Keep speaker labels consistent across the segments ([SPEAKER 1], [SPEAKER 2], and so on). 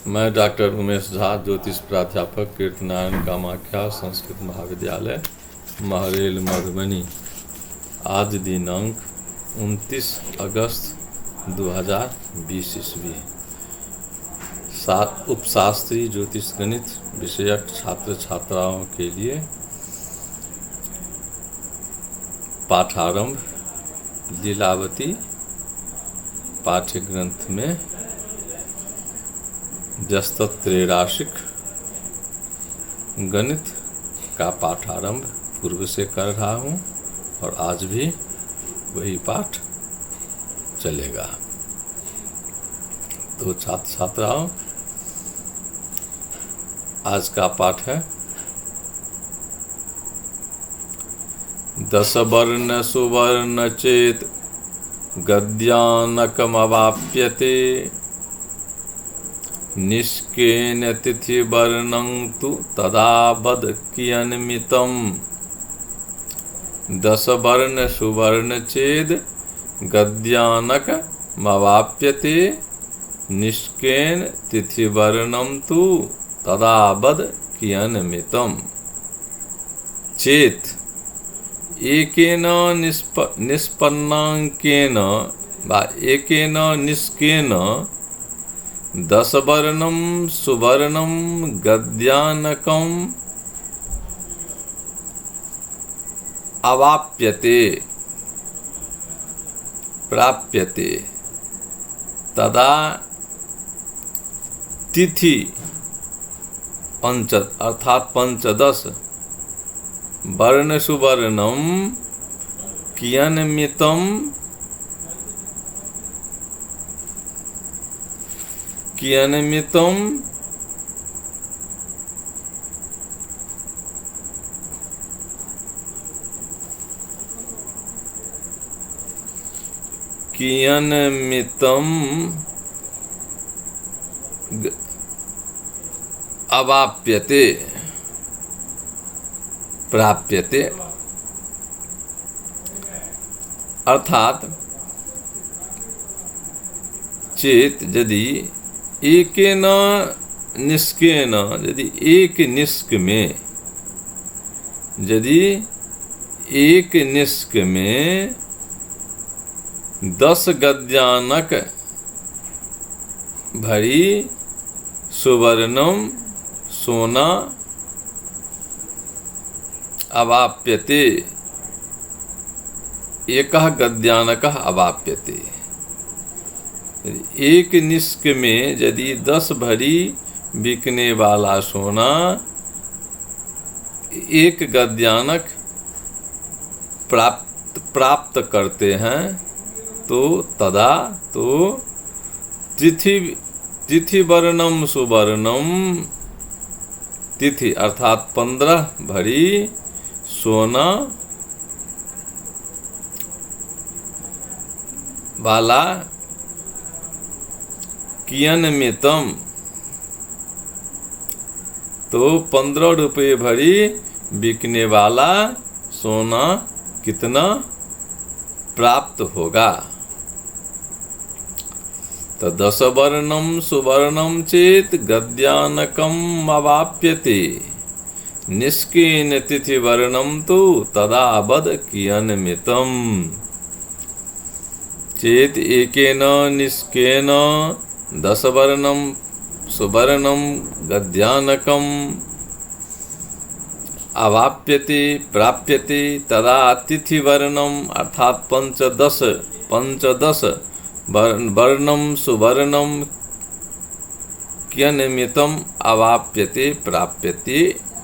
[SPEAKER 1] मैं डॉक्टर उमेश झा, ज्योतिष प्राध्यापक, कीर्तनारायण कामाख्या संस्कृत महाविद्यालय, महरेल, मधुबनी। आज दिनांक 29 अगस्त 2020 ईस्वी। उपशास्त्री ज्योतिष गणित विषयक छात्र छात्राओं के लिए पाठारंभ लीलावती पाठ्य ग्रंथ में जस्तत्रैराशिक गणित का पाठारंभ पूर्व से कर रहा हूँ और आज भी वही पाठ चलेगा। तो छात्र छात्राओं, आज का पाठ है 10 वर्ण सुवर्ण चेत गद्यानकमवाप्यते निष्केन तिथि वर्णं तु तदा वद कियन्मितम्। 10 वर्ण सुवर्ण चेद गद्यानकमवाप्यते निष्केन तिथि वर्णं तु तदा वद कियन्मितम्। चेत एकेन निष्पन्नांकेन वा एकेन निष्केन 10 वर्णं सुवर्णं गद्यानकम् अवाप्यते प्राप्यते तदा तिथि अर्थात पंचदश वर्ण सुवर्णम कियन्मितम कियन्मितम कियन्मितम अवाप्यते प्राप्यते। अर्थात चेत यदि एकेन निष्केन, यदि एक निष्क में, यदि एक निष्क में 10 गद्यानक भरी सुवर्णम सोना अवाप्यते, एकः गद्यानकः अवाप्यते। एक निष्क में यदि 10 भरी बिकने वाला सोना एक गद्यानक प्राप्त करते हैं तो तदा तो तिथि वर्णम सुवर्णम, तिथि अर्थात 15 भरी सोना वाला कियन्मितम, तो 15 रुपये भरी बिकने वाला सोना कितना प्राप्त होगा। तो 10 वर्णम सुवर्णम चेत गद्यानकम अवाप्यते निष्केन तिथि वर्णम तो तदा वद कियन्मितम। चेत एकेन निष्केन 10 वर्णम सुवर्णम गद्यानकम अवाप्यते प्राप्यते तदा तिथि वर्णम अर्थात पंचदश वर्णम सुवर्णम कियन्मितम अवाप्यते प्राप्यते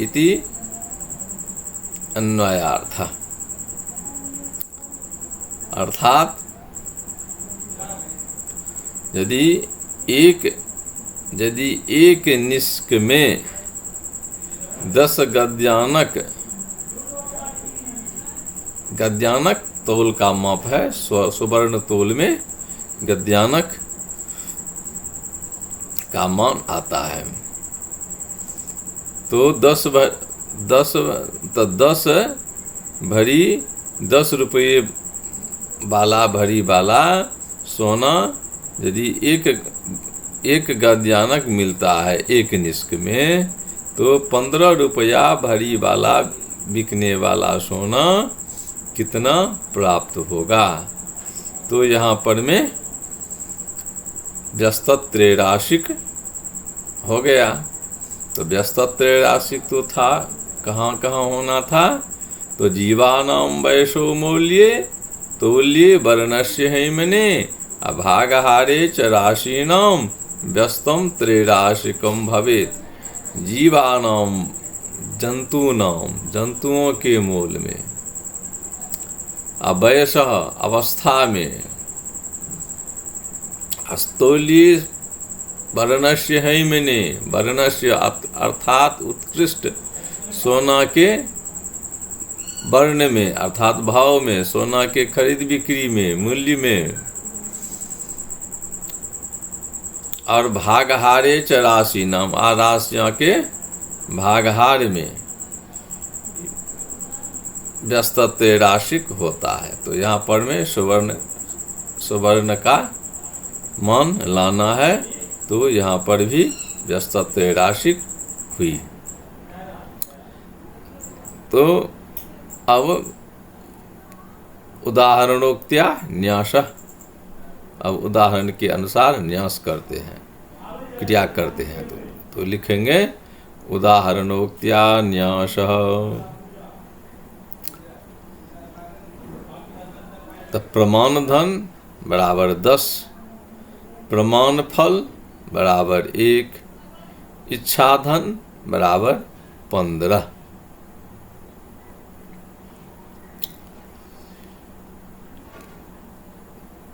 [SPEAKER 1] इति अन्वयार्थ। अर्थात यदि एक निष्क में 10 गद्यानक तोल का माप है, सुवर्ण तोल में गद्यानक का मान आता है। तो 10 भरी 10 रुपये वाला भरी वाला सोना यदि एक गद्यानक मिलता है एक निष्क में, तो 15 रुपया भरी वाला बिकने वाला सोना कितना प्राप्त होगा। तो यहाँ पर में व्यस्तत त्रैराशिक हो गया। तो व्यस्तत त्रैराशिक तो था, कहाँ कहाँ होना था, तो जीवानाम वैशो मूल्ये तुल्ये वर्णस्य हैमने अभागहारे च राशीनाम व्यस्तम त्रैराशिकम भवेत्। जीवानाम जंतूनाम जंतुओं के मूल में, अवयसः अवस्था में, अस्तोल्ये वर्णस्य हैमने वर्णस्य अर्थात उत्कृष्ट सोना के वर्ण में अर्थात भाव में, सोना के खरीद बिक्री में, मूल्य में, और भागहारे च राशि नाम राशियों के भागहार में व्यस्तत त्रैराशिक होता है। तो यहाँ पर में सुवर्ण का मान लाना है, तो यहाँ पर भी व्यस्तत त्रैराशिक हुई। तो अब उदाहरणोक्त्या न्यास, अब उदाहरण के अनुसार न्यास करते हैं, क्रिया करते हैं। तो लिखेंगे उदाहरणोक्त्या न्यास। तो प्रमाण धन बराबर 10, प्रमाण फल बराबर 1, इच्छा धन बराबर 15।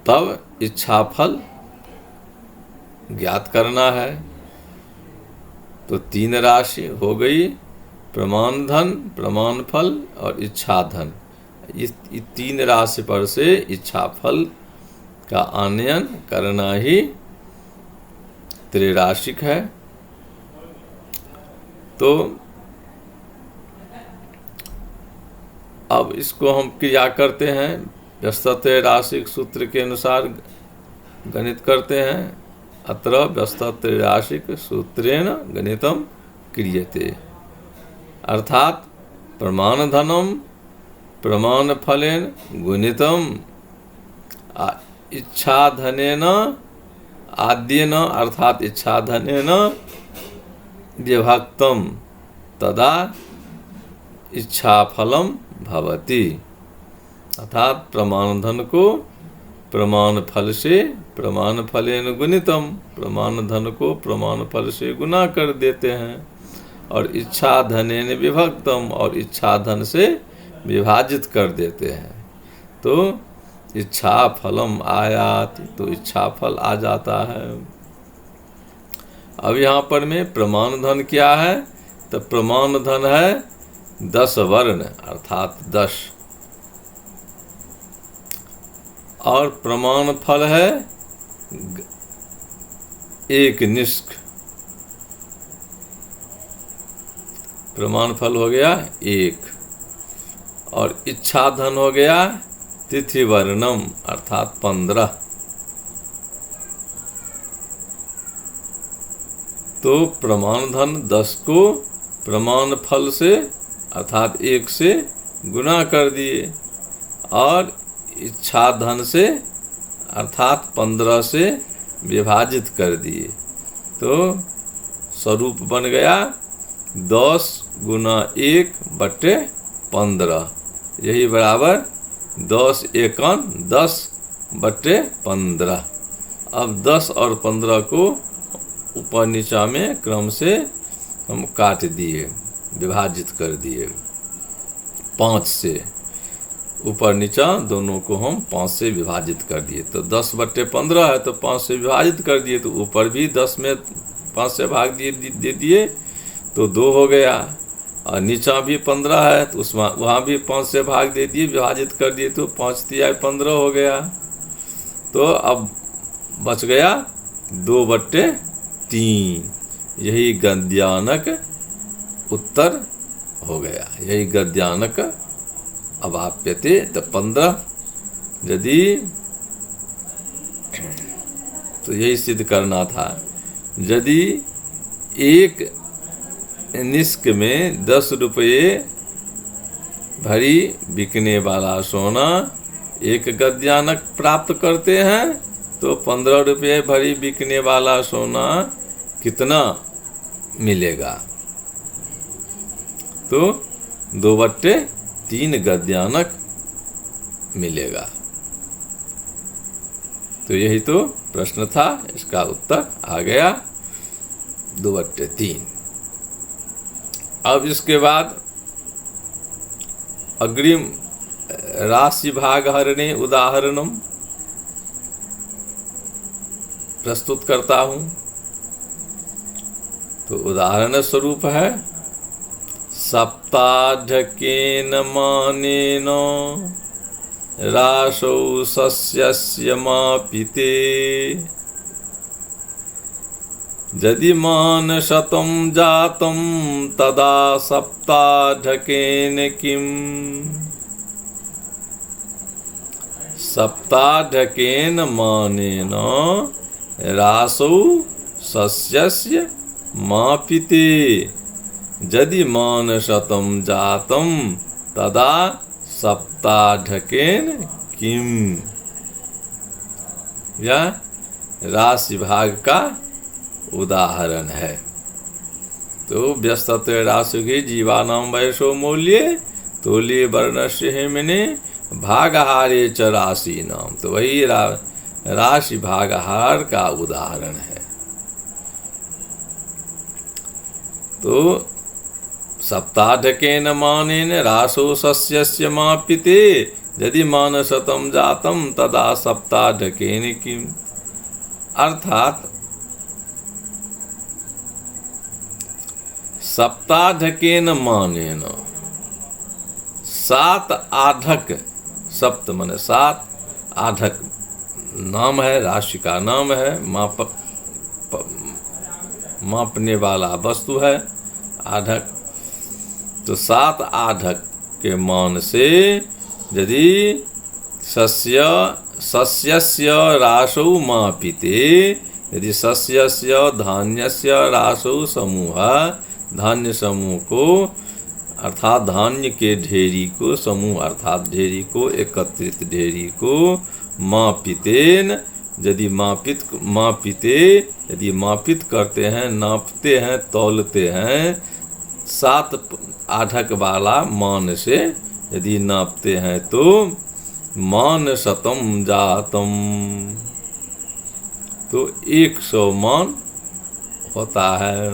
[SPEAKER 1] तब इच्छा फल ज्ञात करना है। तो 3 राशि हो गई, प्रमाण धन, प्रमाण फल और इच्छा धन। इस 3 राशि पर से इच्छा फल का आनयन करना ही त्रैराशिक है। तो अब इसको हम क्रिया करते हैं, व्यस्तत त्रैराशिक सूत्र के अनुसार गणित करते हैं। अत्र व्यस्तत त्रैराशिक सूत्रेण गणितम क्रियते, अर्थात प्रमाण धनम प्रमाण फलेन गुणितम इच्छा धनेन आद्येन, अर्थात इच्छा धनेन विभक्तम तदा इच्छा फलम भवति। अर्थात प्रमाण धन को प्रमाण फल से प्रमाण फलेन गुणितम, प्रमाण धन को प्रमाण फल से गुना कर देते हैं, और इच्छा धनेन विभक्तम, और इच्छा धन से विभाजित कर देते हैं। तो इच्छा फलम आयात, तो इच्छा फल आ जाता है। अब यहाँ पर में प्रमाण धन क्या है, तो प्रमाण धन है 10 वर्ण अर्थात 10, और प्रमाण फल है 1 निष्क। प्रमाण फल हो गया 1, और इच्छा धन हो गया तिथि वर्णम अर्थात 15। तो प्रमाण धन 10 को प्रमाण फल से अर्थात 1 से गुना कर दिए, और इच्छा धन से अर्थात 15 से विभाजित कर दिए। तो स्वरूप बन गया 10 गुना 1 बटे 15, यही बराबर 10 एकन 10 बटे 15। अब 10 और 15 को ऊपर नीचा में क्रम से हम काट दिए, विभाजित कर दिए 5 से, ऊपर नीचा दोनों को हम 5 से विभाजित कर दिए। तो 10 बटे 15 है, तो 5 से विभाजित कर दिए, तो ऊपर भी 10 में 5 से भाग दे दिए, तो 2 हो गया, और नीचा भी 15 है, तो उसमें वहाँ भी 5 से भाग दे दिए, विभाजित कर दिए, तो 5 तिहाई 15 हो गया। तो अब बच गया 2 बटे 3, यही गद्यानक उत्तर हो गया, यही गद्यानक अवाप्यते। तो 15 यदि, तो यही सिद्ध करना था यदि एक निष्क में 10 रुपये भरी बिकने वाला सोना एक गद्यानक प्राप्त करते हैं तो 15 रुपये भरी बिकने वाला सोना कितना मिलेगा? तो 2/3 गद्यानक मिलेगा। तो यही तो प्रश्न था, इसका उत्तर आ गया 2/3। अब इसके बाद अग्रिम राशि भाग हरणे उदाहरणम प्रस्तुत करता हूं। तो उदाहरण स्वरूप है सप्ताढ्यकेन मानेन राशौ सस्यस्य मापिते यदि मान शतं जातं तदा सप्ताढ्यकेन किम्? सप्ताढ्यकेन मानेन राशौ सस्यस्य मापिते यदि मान शतं जातं तदा सप्ताढ्यकेन किम्? यह राशि भाग का उदाहरण है। तो व्यस्तत्वे राशि जीवानां वयसो मूल्ये तोल्ये वर्णस्य हेमने भागहारे च राशि नाम। तो वही राशि भागहार का उदाहरण है। तो सप्ताढ्यकेन मानेन राशो सस्यस्य मापिते यदि मान शतं जातं तदा सप्ताढ्यकेन किम्? अर्थात सप्ताढ्यकेन मानेन 7 आढक, सप्त माने 7, आढक नाम है, राशि का नाम है, मापने वाला वस्तु है आढक। तो 7 आढक के मान से यदि सस्यस्य राशौ मापिते यदि सस्यस्य धान्यस्य राशौ समूह धान्य समूह को अर्थात धान्य के ढेरी को समूह अर्थात ढेरी को एकत्रित ढेरी को मापितेन यदि मापित करते हैं, नापते हैं, तौलते हैं 7 आढक वाला मान से यदि नापते हैं तो मान शतं जातं तो 100 मान होता है।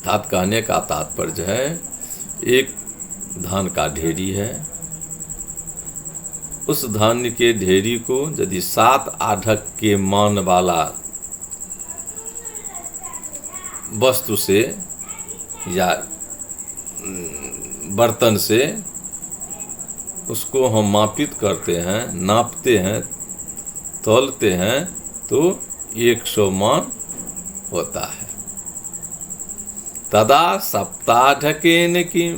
[SPEAKER 1] तात कहने का तात्पर्य है एक धान का ढेरी है, उस धान्य के ढेरी को यदि 7 आढक के मान वाला वस्तु से या बर्तन से उसको हम मापित करते हैं, नापते हैं, तौलते हैं तो 100 मान होता है। तदा सप्ताढ्यकेन किम्?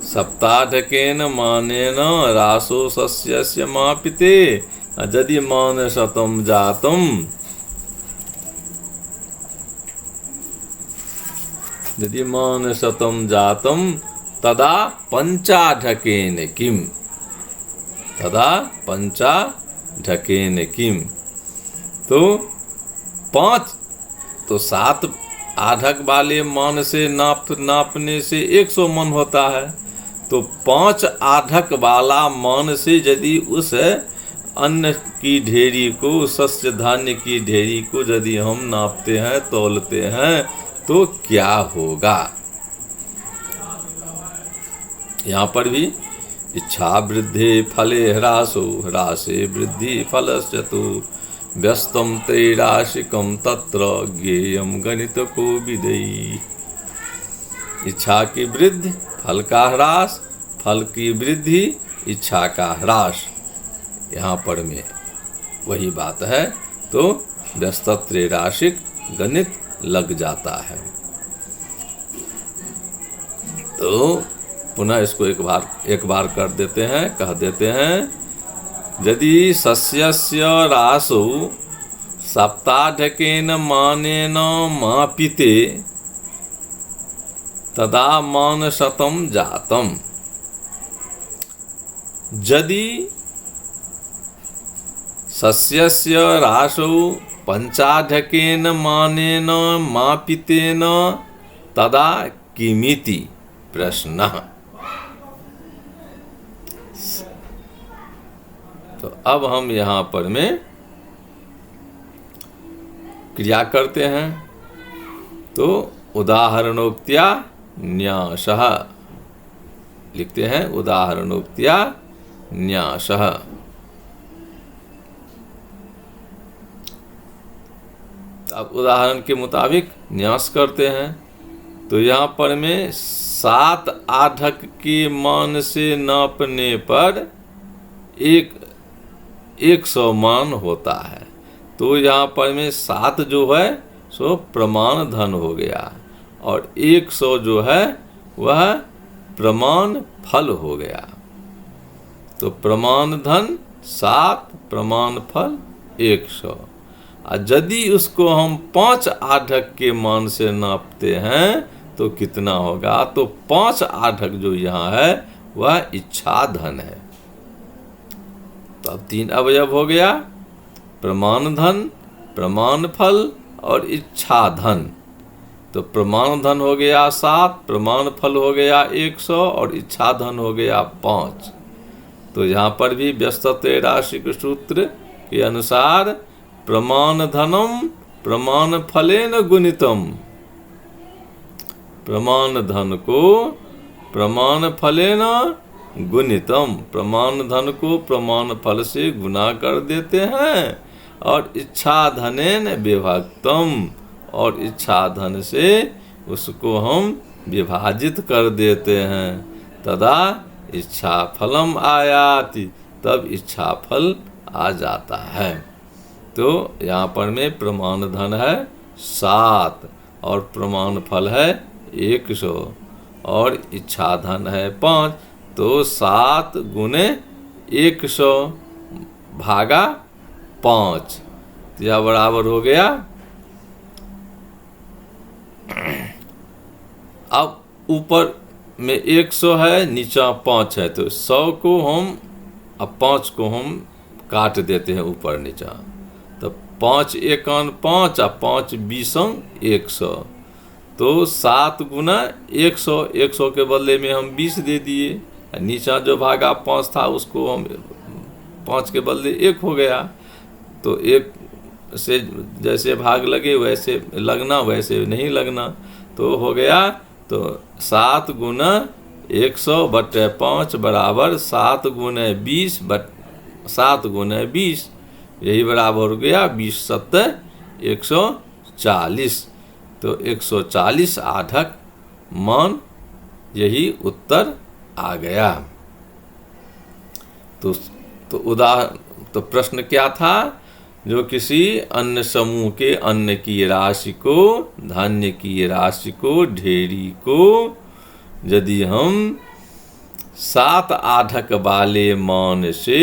[SPEAKER 1] सप्ताढ्यकेन मानेन राशो सस्यस्य मापिते यदि मान शतं जातं यदि मान शतं जातं तदा पंचाढ्यकेन किम्? तदा पंचाढ्यकेन किम्? तो 7 आढक वाले मान से नापने से 100 मन होता है। तो 5 आढक वाला मान से यदि उस अन्न की ढेरी को, शस्य धान्य की ढेरी को यदि हम नापते हैं, तौलते हैं तो क्या होगा? यहाँ पर भी इच्छा वृद्धि फले ह्रासो ह्रासे वृद्धि फलस्य तु व्यस्तम त्रैराशिकम तत्र ज्ञेयम गणित को विदई। इच्छा की वृद्धि, फल का ह्रास, फल की वृद्धि, इच्छा का ह्रास, यहाँ पर में वही बात है। तो व्यस्त त्रैराशिक गणित लग जाता है। तो पुनः इसको एक बार कर देते हैं, कह देते हैं। यदि सस्यस्य रासौ सप्ताढकेन मानेन मापिते तदा मानशतं जातम्। यदि सस्यस्य रासौ पंचाढकेन मानेन मापितेन तदा किमिति प्रश्नः। तो अब हम यहाँ पर में क्रिया करते हैं। तो उदाहरणोक्त्या न्यासः लिखते हैं, उदाहरणोक्त्या न्यासः। अब उदाहरण के मुताबिक न्यास करते हैं। तो यहाँ पर में 7 आढक के मान से नापने पर 100 मान होता है। तो यहाँ पर में 7 जो है सो प्रमाण धन हो गया और 100 जो है वह प्रमाण फल हो गया। तो प्रमाण धन 7, प्रमाण फल 100। और यदि उसको हम 5 आढक के मान से नापते हैं तो कितना होगा? तो 5 आढक जो यहाँ है वह इच्छा धन है। तो अब 3 अवयव हो गया, प्रमाण धन, प्रमाण फल और इच्छा धन। तो प्रमाण धन हो गया 7, प्रमाण फल हो गया 100 और इच्छा धन हो गया 5। तो यहाँ पर भी व्यस्तते राशिक सूत्र के अनुसार प्रमाण धनम प्रमाण फलेन गुणितम। प्रमाण धन को प्रमाण फलेन गुणितम, प्रमाण धन को प्रमाण फल से गुना कर देते हैं और इच्छा धनेन विभक्तम, और इच्छा धन से उसको हम विभाजित कर देते हैं। तदा इच्छा फलम आयाति, तब इच्छा फल आ जाता है। तो यहाँ पर में प्रमाण धन है 7 और प्रमाण फल है 100 और इच्छा धन है 5। तो 7 गुने 100 भागा 5, तो यह बराबर हो गया। अब ऊपर में 100 है, नीचा 5 है, तो 100 को हम अब 5 को हम काट देते हैं ऊपर नीचा। तो 5 एकान 5 और 5 बीसों 100। तो 7 गुना 100, 100 के बदले में हम 20 दे दिए। नीचा जो भागा 5 था उसको हम 5 के बदले 1 हो गया। तो 1 से जैसे भाग लगे वैसे लगना, वैसे नहीं लगना, तो हो गया। तो 7 गुना 100 बटे 5 बराबर 7 गुने 20 7 गुने 20, यही बराबर हो गया 20 सत्ते 140। तो 140 आढक मान, यही उत्तर आ गया। तो प्रश्न क्या था? जो किसी अन्न समूह के अन्न की राशि को, धान्य की राशि को, ढेरी को यदि हम 7 आढक वाले मान से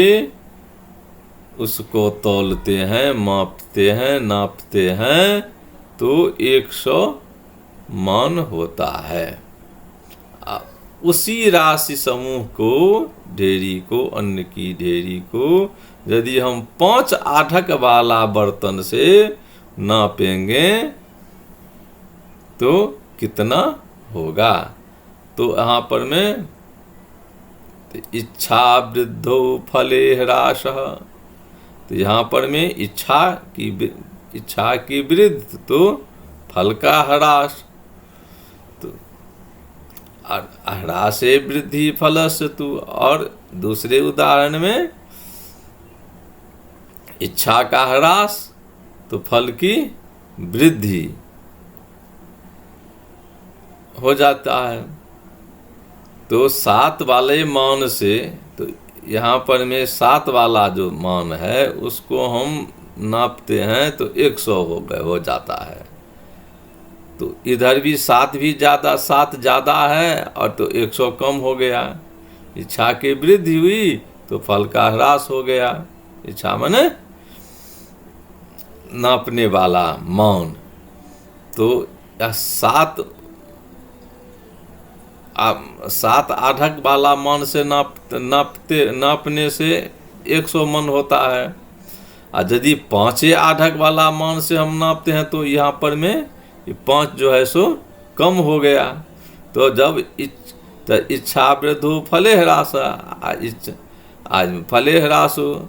[SPEAKER 1] उसको तौलते हैं, मापते हैं, नापते हैं, तो 100 मान होता है। उसी राशि समूह को, ढेरी को, अन्न की ढेरी को यदि हम 5 आढक वाला बर्तन से नापेंगे तो कितना होगा? तो यहाँ पर में इच्छा वृद्धो फले ह्रासः। तो यहाँ पर में इच्छा की वृद्धि तो फल का ह्रास। तो ह्रासे वृद्धि फलस्य तु। और दूसरे उदाहरण में इच्छा का ह्रास तो फल की वृद्धि हो जाता है। तो 7 वाले मान से, तो यहाँ पर में 7 वाला जो मान है उसको हम नापते हैं तो 100 हो जाता है। तो इधर भी 7 भी ज़्यादा, 7 ज़्यादा है और तो 100 कम हो गया। इच्छा की वृद्धि हुई तो फल का ह्रास हो गया। इच्छा माने नापने वाला मान। तो यह 7 आढ़क वाला मान से नापने से 100 मन होता है। और यदि 5 आढ़क वाला मान से हम नापते हैं तो यहाँ पर में 5 जो है सो कम हो गया। तो जब इच्छा वृद्धि फले ह्रास, आज फले ह्रासो,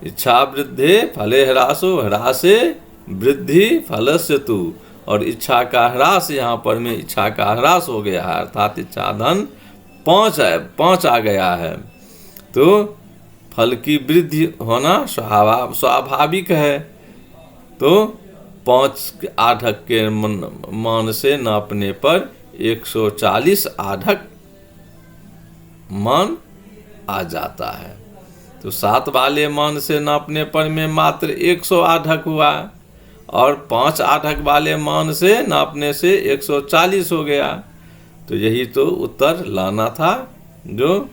[SPEAKER 1] इच्छा वृद्धि फले ह्रासो, ह्रासे वृद्धि फलस्य तु। और इच्छा का ह्रास, यहाँ पर में इच्छा का ह्रास हो गया है, अर्थात इच्छा धन 5 आ गया है। तो फल की वृद्धि होना स्वाभाविक है। तो 5 आढ़क के मान से नापने पर 140 आढ़क मान आ जाता है। तो 7 वाले मान से नापने पर में मात्र 100 आढ़क हुआ और 5 आढ़क वाले मान से नापने से 140 हो गया। तो यही तो उत्तर लाना था जो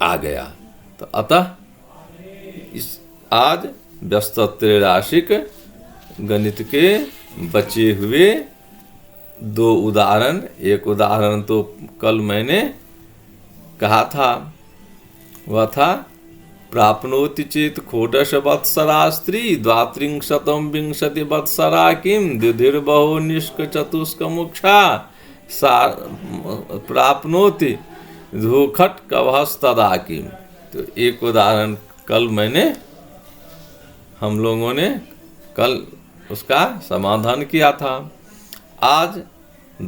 [SPEAKER 1] आ गया। तो अतः आज व्यस्त त्रैराशिक गणित के बचे हुए 2 उदाहरण, एक उदाहरण तो कल मैंने कहा था, वह था प्राप्नोति चेत षोडश वत्सरा स्त्री 32 वत्सरा किम द्विधिर्बहो निष्क चतुष्क मुक्षा प्राप्नोति धूखट कवहस्तदा किम। तो एक उदाहरण कल हम लोगों ने कल उसका समाधान किया था। आज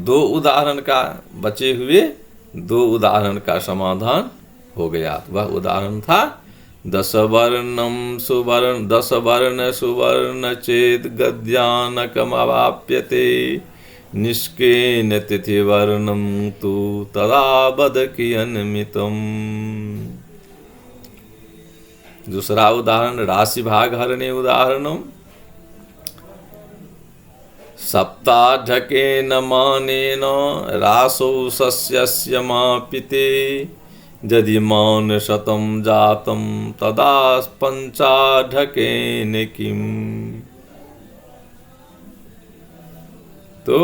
[SPEAKER 1] 2 उदाहरण का बचे हुए 2 उदाहरण का समाधान हो गया। वह उदाहरण था 10 वर्ण सुवर्ण चेत गद्यानकमवाप्यते निष्केन तिथि वर्णम तु तदा बद कियन्मितम्। दूसरा उदाहरण राशि भाग हरणे उदाहरणम। सप्ताढ़केन मानेन रासौ सस्यस्य मापिते यदि मान 100 जातं तदा 5 किम। तो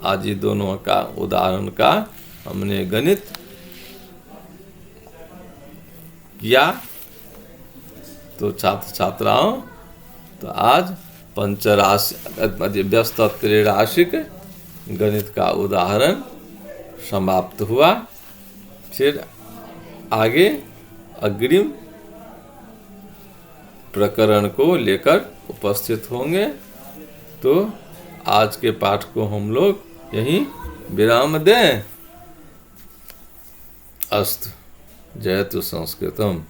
[SPEAKER 1] आज ये दोनों का उदाहरण का हमने गणित किया। तो छात्र छात्राओं, तो आज पंचराशि व्यस्त त्रैराशिक गणित का उदाहरण समाप्त हुआ। फिर आगे अग्रिम प्रकरण को लेकर उपस्थित होंगे। तो आज के पाठ को हम लोग यहीं विराम दें। अस्तु। जयतु संस्कृतम।